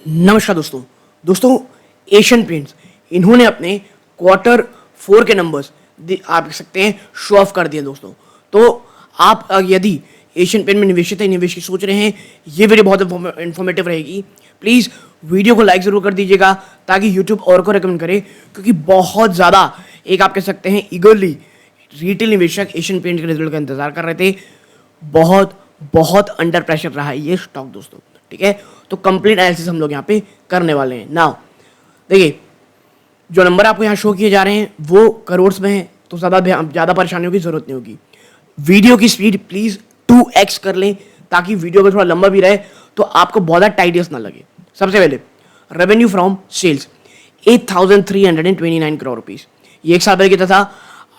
नमस्कार दोस्तों Asian paints इन्होंने अपने क्वार्टर 4 के नंबर्स आप देख सकते हैं शो ऑफ कर दिए दोस्तों। तो आप यदि एशियन पेंट में निवेश की सोच रहे हैं, ये वीडियो बहुत इन्फॉर्मेटिव रहेगी। प्लीज़ वीडियो को लाइक ज़रूर कर दीजिएगा ताकि यूट्यूब और को रिकमेंड करे, क्योंकि बहुत ज़्यादा एक आप कह सकते हैं ईगरली रिटेल निवेशक एशियन पेंट के रिजल्ट का इंतजार कर रहे थे। बहुत अंडर प्रेशर रहा है ये स्टॉक दोस्तों, ठीक है। तो कंप्लीट एनालिसिस हम लोग यहाँ पे करने वाले हैं। नाउ देखिए, जो नंबर आपको यहाँ शो किए जा रहे हैं वो करोड़्स में है, तो ज़्यादा परेशानियों की जरूरत नहीं होगी। वीडियो की स्पीड प्लीज़ 2x कर लें ताकि वीडियो को थोड़ा लंबा भी रहे, तो आपको बहुत ज़्यादा टाइडियस ना लगे। सबसे पहले revenue from sales 8,329 crore rupees, ये एक साल पहले कितना था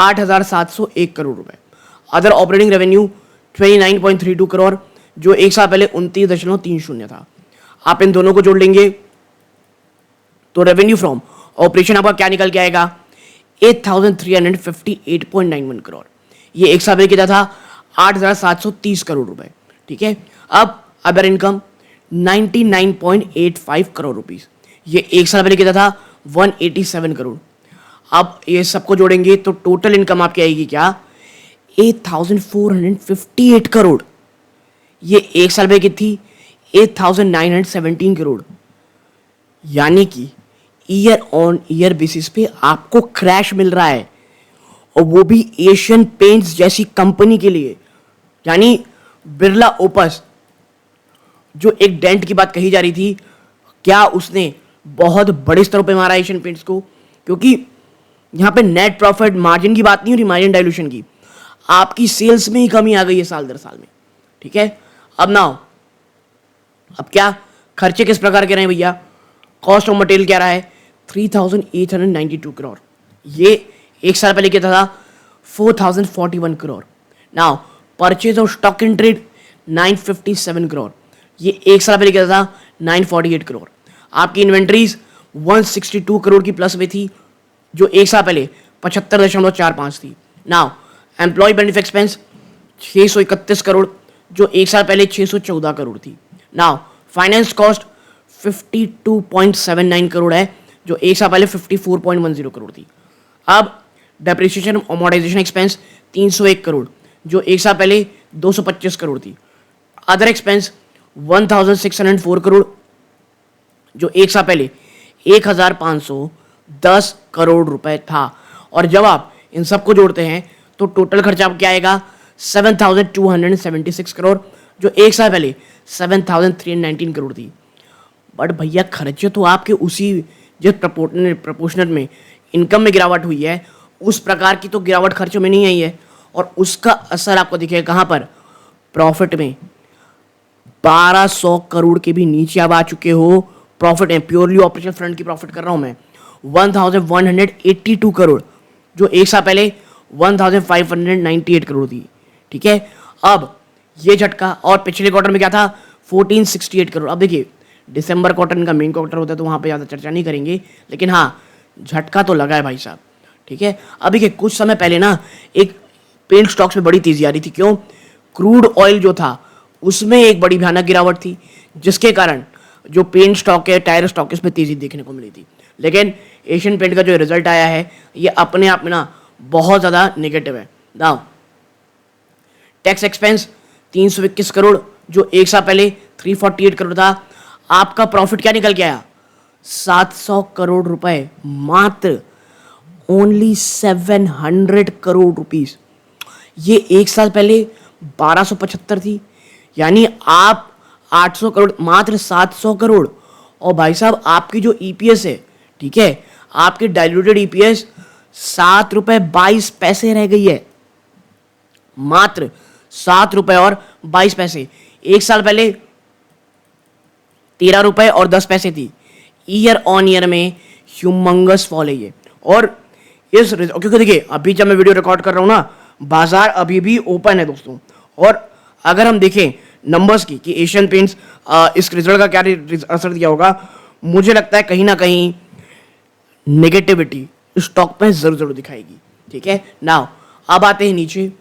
8,701 करोड़ रुपए। अदर ऑपरेटिंग रेवेन्यू 29.32 करोड़, जो एक साल पहले 29.30 था। आप इन दोनों को जोड़ लेंगे तो रेवेन्यू फ्रॉम ऑपरेशन आपका क्या निकल के आएगा 8,358.91 करोड़, ये एक साल पहले कितना था 8,730 करोड़ रुपए, ठीक है। अब अदर इनकम 99.85 करोड़ रुपीस, ये एक साल पहले कितना था 187 करोड़। अब ये सबको जोड़ेंगे तो टोटल इनकम आपकी आएगी क्या 8,458 करोड़, ये एक साल पहले कितनी थी 8,917 करोड़। यानी कि ईयर ऑन ईयर बेसिस पे आपको क्रैश मिल रहा है, और वो भी एशियन पेंट्स जैसी कंपनी के लिए। यानी बिरला ओपस, जो एक डेंट की बात कही जा रही थी, क्या उसने बहुत बड़े स्तर पे मारा एशियन पेंट्स को, क्योंकि यहां पे नेट प्रॉफिट मार्जिन की बात नहीं हो रही, मार्जिन डाइल्यूशन की, आपकी सेल्स में ही कमी आ गई है साल दर साल में, ठीक है। अब क्या खर्चे किस प्रकार के रहे हैं भैया, कॉस्ट ऑफ मटेरियल क्या रहा है 3,892 करोड़, ये एक साल पहले कितना था 4,041 crore. Now purchase of stock in trade 957 crore, ये एक साल पहले कितना था 948 करोड़। आपकी इन्वेंट्रीज 162 करोड़ की प्लस में थी, जो एक साल पहले 75.45 थी। Now employ benefit expense 631 crore, जो एक साल पहले 614 करोड़ थी। नाउ फाइनेंस कॉस्ट 52.79 करोड़ है, जो एक साल पहले 54.10 करोड़ थी। अब डेप्रिसिएशन अमोर्टाइजेशन एक्सपेंस 301 करोड़, जो एक साल पहले 225 करोड़ थी। अदर एक्सपेंस 1,604 करोड़, जो एक साल पहले 1,510 करोड़ रुपए था। और जब आप इन सबको जोड़ते हैं तो टोटल खर्चा क्या आएगा 7,276 करोड़, जो एक साल पहले 7,319 करोड़ थी। बट भैया खर्चे तो आपके उसी जिस प्रपोर्शनल में इनकम में गिरावट हुई है, उस प्रकार की तो गिरावट खर्चों में नहीं आई है, और उसका असर आपको दिखेगा कहाँ पर, प्रॉफिट में। 1,200 करोड़ के भी नीचे अब आ चुके हो प्रॉफिट है, प्योरली ऑपरेशन फ्रंट की प्रॉफिट कर रहा हूं मैं। 1,182 करोड़, जो एक साल पहले 1,598 करोड़ थी, ठीक है। अब ये झटका, और पिछले क्वार्टर में क्या था 1,468 करोड़। अब देखिए दिसंबर क्वार्टर इनका मेन क्वार्टर होता है, तो वहां पे ज़्यादा चर्चा नहीं करेंगे, लेकिन हाँ झटका तो लगा है भाई साहब, ठीक है। अब देखिए कुछ समय पहले ना एक पेंट स्टॉक्स में बड़ी तेजी आ रही थी, क्यों, क्रूड ऑयल जो था उसमें एक बड़ी भयानक गिरावट थी, जिसके कारण जो पेंट स्टॉक है, टायर स्टॉक, इसमें तेजी देखने को मिली थी। लेकिन एशियन पेंट का जो रिजल्ट आया है ये अपने आप में ना बहुत ज़्यादा नेगेटिव है। नाउ टैक्स एक्सपेंस 321 करोड़, जो एक साल पहले 348 करोड़ था। आपका प्रॉफिट क्या निकल के आया 700 करोड़ रुपए, मात्र ओनली 700 करोड़ रुपीस, ये एक साल पहले 1275 थी। यानी आप 800 करोड़, मात्र 700 करोड़। और भाई साहब आपकी जो ईपीएस है, ठीक है, आपकी डाइल्यूटेड ईपीएस 7 रुपए 22 पैसे रह गई है, मात्र 7 रुपए और 22 पैसे। एक साल पहले 13 रुपए और 10 पैसे थी। ईयर ऑन ईयर में ह्यूमंगस फॉल है ये। और क्योंकि देखिए अभी जब मैं वीडियो रिकॉर्ड कर रहा हूं ना, बाजार अभी भी ओपन है दोस्तों, और अगर हम देखें नंबर्स की कि एशियन पेंट्स इस रिजल्ट का क्या असर दिया होगा, मुझे लगता है कहीं ना कहीं नेगेटिविटी स्टॉक में जरूर दिखाएगी, ठीक है। नाउ अब आते हैं नीचे,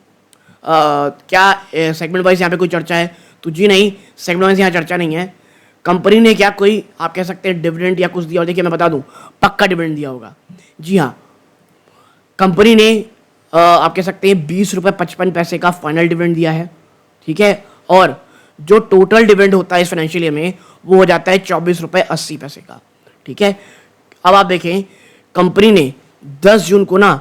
क्या सेगमेंट वाइज यहाँ पे कोई चर्चा है, तो जी नहीं, सेगमेंट वाइज यहाँ चर्चा नहीं है। कंपनी ने क्या कोई आप कह सकते हैं डिविडेंड या कुछ दिया, और देखिए मैं बता दूं पक्का डिविडेंड दिया होगा। जी हाँ, कंपनी ने आप कह सकते हैं 20 रुपये 55 पैसे का फाइनल डिविडेंड दिया है, ठीक है। और जो टोटल डिविडेंड होता है इस फाइनेंशियल ईयर में वो हो जाता है 24 रुपये 80 पैसे का, ठीक है। अब आप देखें कंपनी ने 10 जून को ना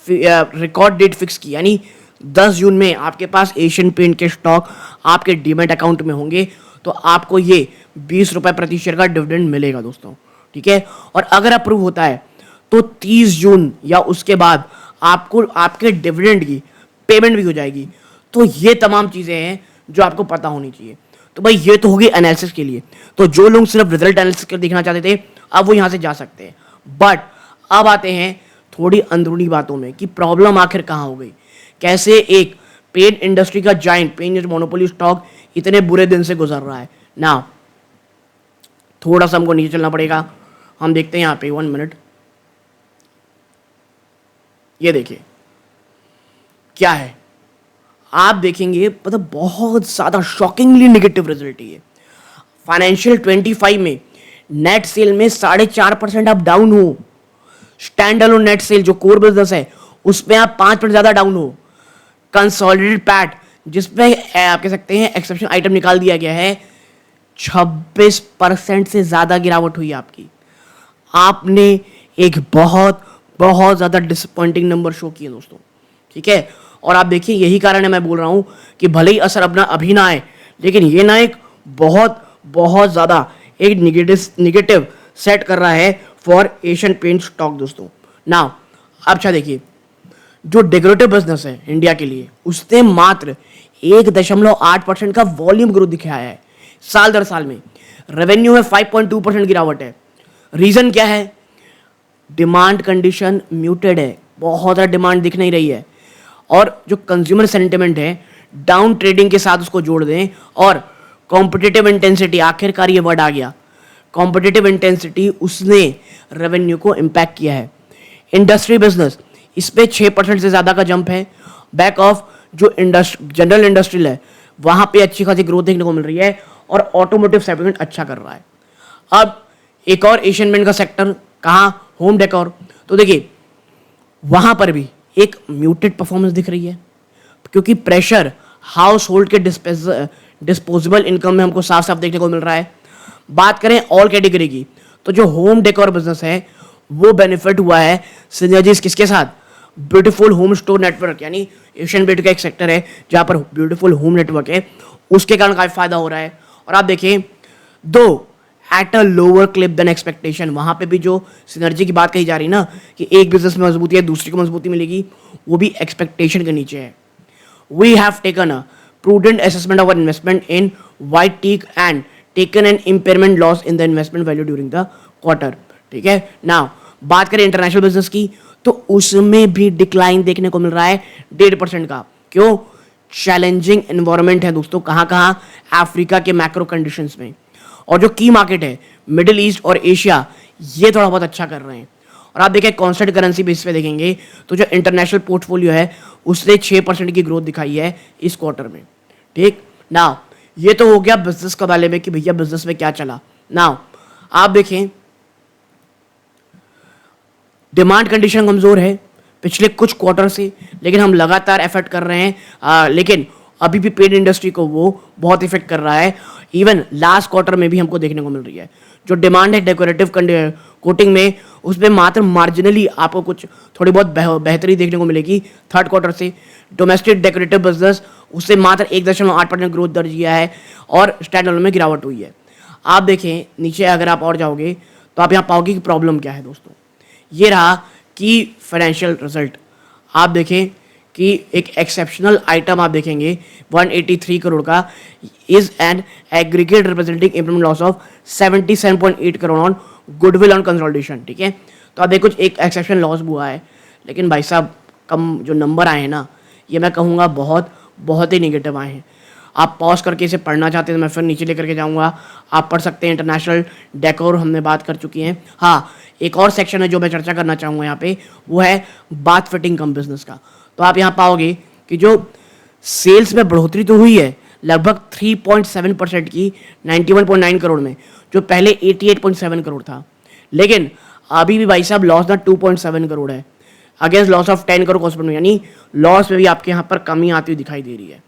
रिकॉर्ड डेट फिक्स की, यानी 10 जून में आपके पास एशियन पेंट के स्टॉक आपके डीमैट अकाउंट में होंगे तो आपको ये 20 रुपये प्रति शेयर का डिविडेंड मिलेगा दोस्तों, ठीक है। और अगर अप्रूव होता है तो 30 जून या उसके बाद आपको आपके डिविडेंड की पेमेंट भी हो जाएगी। तो ये तमाम चीज़ें हैं जो आपको पता होनी चाहिए। तो भाई ये तो होगी एनालिसिस के लिए, तो जो लोग सिर्फ रिजल्ट एनालिसिस कर देखना चाहते थे अब वो यहाँ से जा सकते हैं। बट अब आते हैं थोड़ी अंदरूनी बातों में कि प्रॉब्लम आखिर कहाँ हो गई, कैसे एक पेंट इंडस्ट्री का जाइंट पेंट मोनोपोली स्टॉक इतने बुरे दिन से गुजर रहा है ना। थोड़ा सा हमको नीचे चलना पड़ेगा, हम देखते हैं यहाँ पे 1 मिनट। ये देखिए क्या है, आप देखेंगे मतलब बहुत ज़्यादा शॉकिंगली नेगेटिव रिजल्ट है। फाइनेंशियल 25 में नेट सेल में 4.5% आप डाउन हो, स्टैंड अलोन नेट सेल जो कोर बिजनेस है उसमें आप 5% ज़्यादा डाउन हो, कंसोलिडेटेड पैट जिसमें आप कह सकते हैं एक्सेप्शन आइटम निकाल दिया गया है 26% से ज़्यादा गिरावट हुई आपकी। आपने एक बहुत बहुत ज़्यादा डिसअपॉइंटिंग नंबर शो किए दोस्तों, ठीक है। और आप देखिए यही कारण है मैं बोल रहा हूँ कि भले ही असर अपना अभी ना आए लेकिन ये ना एक बहुत बहुत ज़्यादा एक निगेटिव सेट कर रहा है फॉर एशियन पेंट स्टॉक दोस्तों। नाउ अब अच्छा देखिए जो डेकोरेटिव बिजनेस है इंडिया के लिए उसने मात्र 1.8% का वॉल्यूम ग्रोथ दिखाया है साल दर साल में। रेवेन्यू में 5.2% गिरावट है। रीज़न क्या है? डिमांड कंडीशन म्यूटेड है, बहुत ज़्यादा डिमांड दिख नहीं रही है। और जो कंज्यूमर सेंटिमेंट है डाउन ट्रेडिंग के साथ उसको जोड़ दें और कॉम्पिटिटिव इंटेंसिटी, आखिरकार ये वर्ड आ गया, कॉम्पिटिटिव इंटेंसिटी उसने रेवेन्यू को इम्पैक्ट किया है। इंडस्ट्री बिजनेस इस पे 6% से ज़्यादा का जंप है। बैक ऑफ जो जनरल इंडस्ट्रियल है वहाँ पे अच्छी खासी ग्रोथ देखने को मिल रही है और ऑटोमोटिव सेगमेंट अच्छा कर रहा है। अब एक और एशियन पेंट का सेक्टर कहाँ, होम डेकोर, तो देखिए वहाँ पर भी एक म्यूटेड परफॉर्मेंस दिख रही है क्योंकि प्रेशर हाउस होल्ड के डिस्पोजेबल इनकम में हमको साफ साफ देखने को मिल रहा है। बात करें ऑल कैटेगरी की तो जो होम डेकोर बिजनेस है वो बेनिफिट हुआ है सिनर्जीज किसके साथ, ब्यूटीफुल होम स्टोर नेटवर्क, यानी एशियन पेंट का एक सेक्टर है जहाँ पर ब्यूटीफुल होम नेटवर्क है, उसके कारण काफ़ी फायदा हो रहा है। और आप देखिए दो at a lower clip than expectation, वहाँ पे भी जो सिनर्जी की बात कही जा रही ना कि एक बिजनेस में मजबूती है दूसरी को मजबूती मिलेगी, वो भी एक्सपेक्टेशन के नीचे है। We have taken a prudent assessment of our investment in White Teak and taken an impairment loss in the investment value during the quarter, ठीक है। नाउ बात करें इंटरनेशनल बिजनेस की तो उसमें भी डिक्लाइन देखने को मिल रहा है 1.5% का। क्यों? चैलेंजिंग एनवायरनमेंट है दोस्तों, कहाँ कहाँ, अफ्रीका के मैक्रो कंडीशंस में। और जो की मार्केट है मिडिल ईस्ट और एशिया ये थोड़ा बहुत अच्छा कर रहे हैं। और आप देखें कॉन्स्टेंट करेंसी बेस पे देखेंगे तो जो इंटरनेशनल पोर्टफोलियो है उसने 6% की ग्रोथ दिखाई है इस क्वार्टर में, ठीक। नाउ ये तो हो गया बिजनेस के बारे में कि भैया बिजनेस में क्या चला। नाउ आप देखें डिमांड कंडीशन कमजोर है पिछले कुछ क्वार्टर से, लेकिन हम लगातार एफर्ट कर रहे हैं, लेकिन अभी भी पेंट इंडस्ट्री को वो बहुत इफेक्ट कर रहा है। इवन लास्ट क्वार्टर में भी हमको देखने को मिल रही है जो डिमांड है डेकोरेटिव कोटिंग में उसमें मात्र मार्जिनली आपको कुछ थोड़ी बहुत बेहतरी देखने को मिलेगी थर्ड क्वार्टर से। डोमेस्टिक डेकोरेटिव बिजनेस उससे मात्र 1.8% ग्रोथ दर्ज किया है और स्टैंड अलोन में गिरावट हुई है। आप देखें नीचे अगर आप और जाओगे तो आप यहाँ पाओगे कि प्रॉब्लम क्या है दोस्तों। ये रहा कि फाइनेंशियल रिजल्ट आप देखें कि एक एक्सेप्शनल आइटम आप देखेंगे 183 करोड़ का is an aggregate representing implement loss of 77.8 crore on goodwill on consolidation, ठीक है। तो आप देखो एक एक्सेप्शनल लॉस हुआ है, लेकिन भाई साहब कम जो नंबर आए हैं ना ये मैं कहूँगा बहुत बहुत ही निगेटिव आए हैं। आप पॉज करके इसे पढ़ना चाहते हैं तो मैं फिर नीचे लेकर के जाऊँगा, आप पढ़ सकते हैं। इंटरनेशनल डेकोर हमने बात कर चुकी हैं। हाँ एक और सेक्शन है जो मैं चर्चा करना चाहूँगा यहाँ पे, वो है बाथ फिटिंग कम बिजनेस का। तो आप यहाँ पाओगे कि जो सेल्स में बढ़ोतरी तो हुई है लगभग 3.7% की 91.9 करोड़ में, जो पहले 88.7 करोड़ था। लेकिन अभी भी भाई साहब लॉस ना 2.7 करोड़ है against loss of 10 crore cost, यानी लॉस में भी आपके यहाँ पर कमी आती हुई दिखाई दे रही है।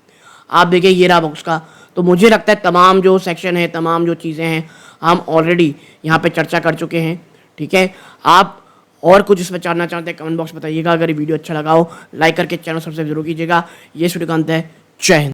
आप देखिए ये रहा बॉक्स का। तो मुझे लगता है तमाम जो सेक्शन है, तमाम जो चीज़ें हैं, हम ऑलरेडी यहाँ पे चर्चा कर चुके हैं। ठीक है, आप और कुछ इसमें जानना चाहते हैं कमेंट बॉक्स बताइएगा। अगर ये वीडियो अच्छा लगा हो लाइक करके चैनल सब्सक्राइब जरूर कीजिएगा। ये सूर्यकांत है, जय हिंद।